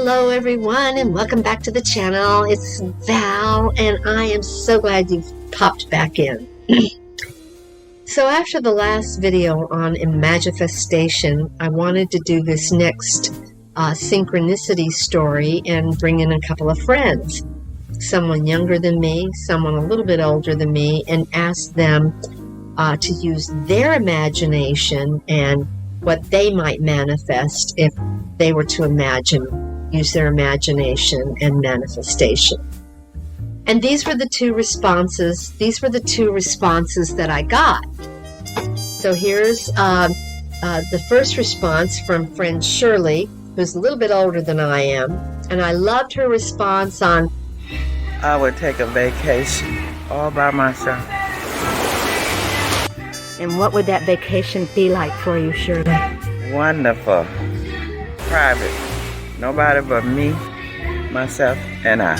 Hello everyone and welcome back to the channel. It's Val and I am so glad you've popped back in. So after the last video on Imagifestation, I wanted to do this next synchronicity story and bring in a couple of friends. Someone younger than me, someone a little bit older than me, and ask them to use their imagination and what they might manifest if they were to use their imagination and manifestation. And these were the two responses. These were the two responses that I got. So here's the first response from friend Shirley, who's a little bit older than I am. And I loved her response on, I would take a vacation all by myself. And what would that vacation be like for you, Shirley? Wonderful. Private. Nobody but me, myself, and I.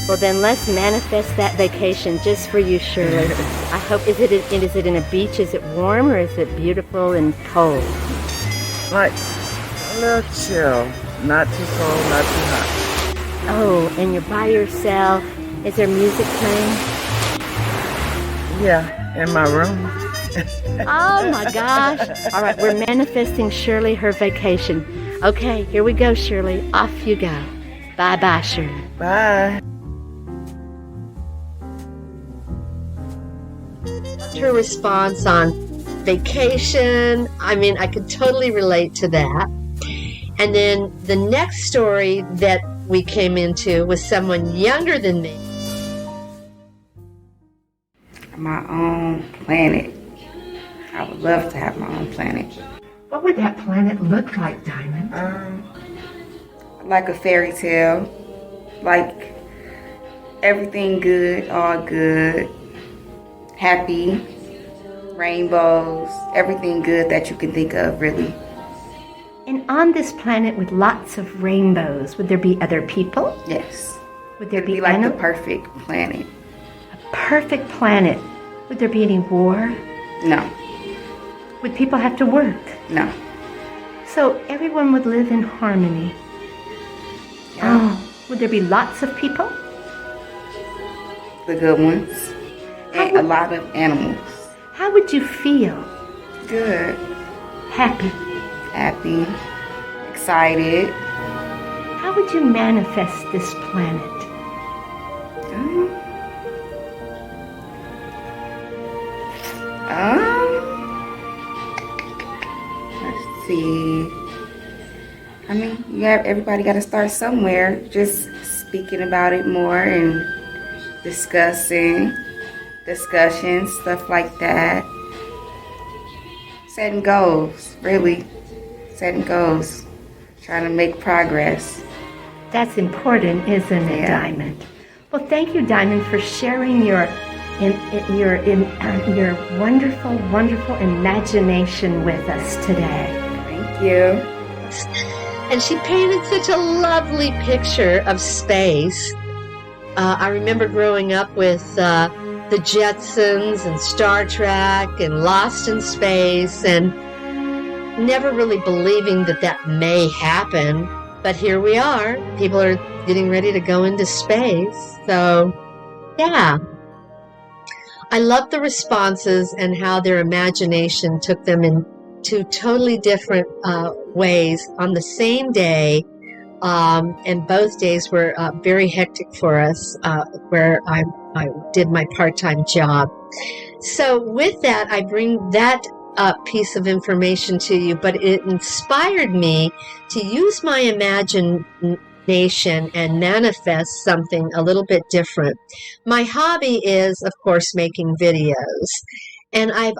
Well, then let's manifest that vacation just for you, Shirley. I hope, is it in a beach? Is it warm or is it beautiful and cold? Like a little chill. Not too cold, not too hot. Oh, and you're by yourself. Is there music playing? Yeah, in my room. Oh my gosh. All right, we're manifesting Shirley her vacation. Okay, here we go, Shirley. Off you go. Bye-bye, Shirley. Bye. her response on vacation. I mean, I could totally relate to that. And then the next story that we came into was someone younger than me. My own planet. I would love to have my own planet. What would that planet look like, Diamond? Like a fairy tale. Like everything good, all good. Happy. Rainbows. Everything good that you can think of, really. And on this planet with lots of rainbows, would there be other people? Yes. Would there It'd be like the animals? perfect planet. A perfect planet. Would there be any war? No. Would people have to work? No. So everyone would live in harmony. Yeah. Oh, would there be lots of people? The good ones. And a lot of animals. How would you feel? Good. Happy. Happy. Excited. How would you manifest this planet? Let's see. I mean, everybody got to start somewhere. Just speaking about it more and discussions, stuff like that. Setting goals, really. Setting goals. Trying to make progress. That's important, isn't it, Yeah. Diamond? Well, thank you, Diamond, for sharing your wonderful, wonderful imagination with us today. Thank you. And she painted such a lovely picture of space. I remember growing up with the Jetsons and Star Trek and Lost in Space and never really believing that that may happen. But here we are. People are getting ready to go into space. So, yeah. I love the responses and how their imagination took them in two totally different ways on the same day. And both days were very hectic for us, where I did my part-time job. So with that, I bring that piece of information to you, but it inspired me to use my imagination and manifest something a little bit different. My hobby is, of course, making videos. And I've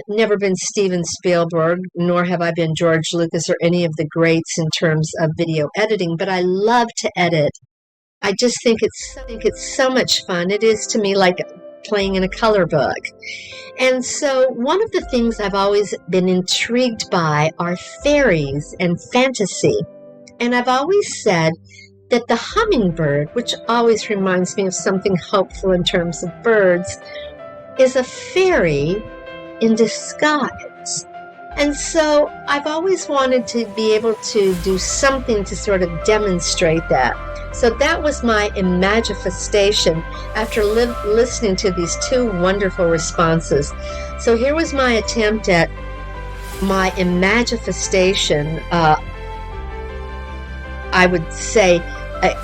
never been Steven Spielberg, nor have I been George Lucas or any of the greats in terms of video editing, but I love to edit. I just think it's so much fun. It is to me like playing in a color book. And so one of the things I've always been intrigued by are fairies and fantasy. And I've always said that the hummingbird, which always reminds me of something hopeful in terms of birds, is a fairy in disguise. And so I've always wanted to be able to do something to sort of demonstrate that. So that was my Imagifestation after listening to these two wonderful responses. So here was my attempt at my Imagifestation, I would say,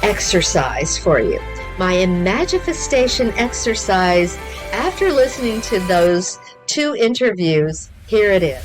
exercise for you. My Imagifestation exercise after listening to those two interviews, here it is.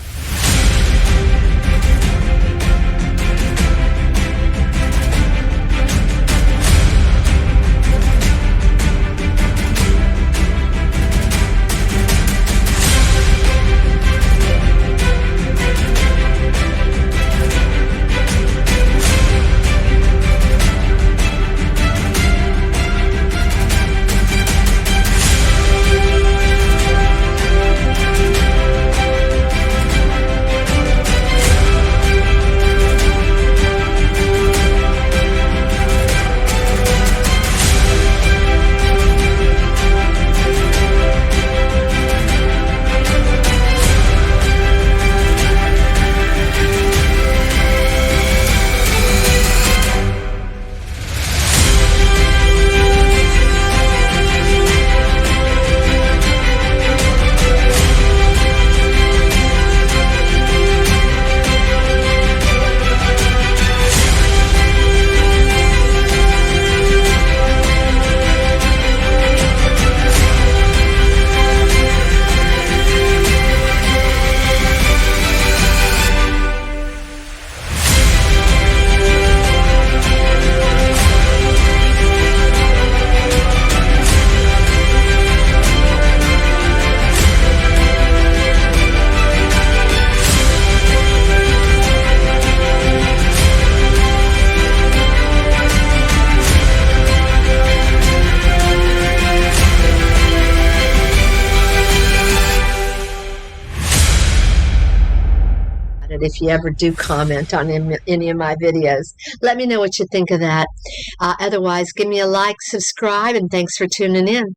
If you ever do comment on any of my videos, let me know what you think of that. Otherwise, give me a like, subscribe, and thanks for tuning in.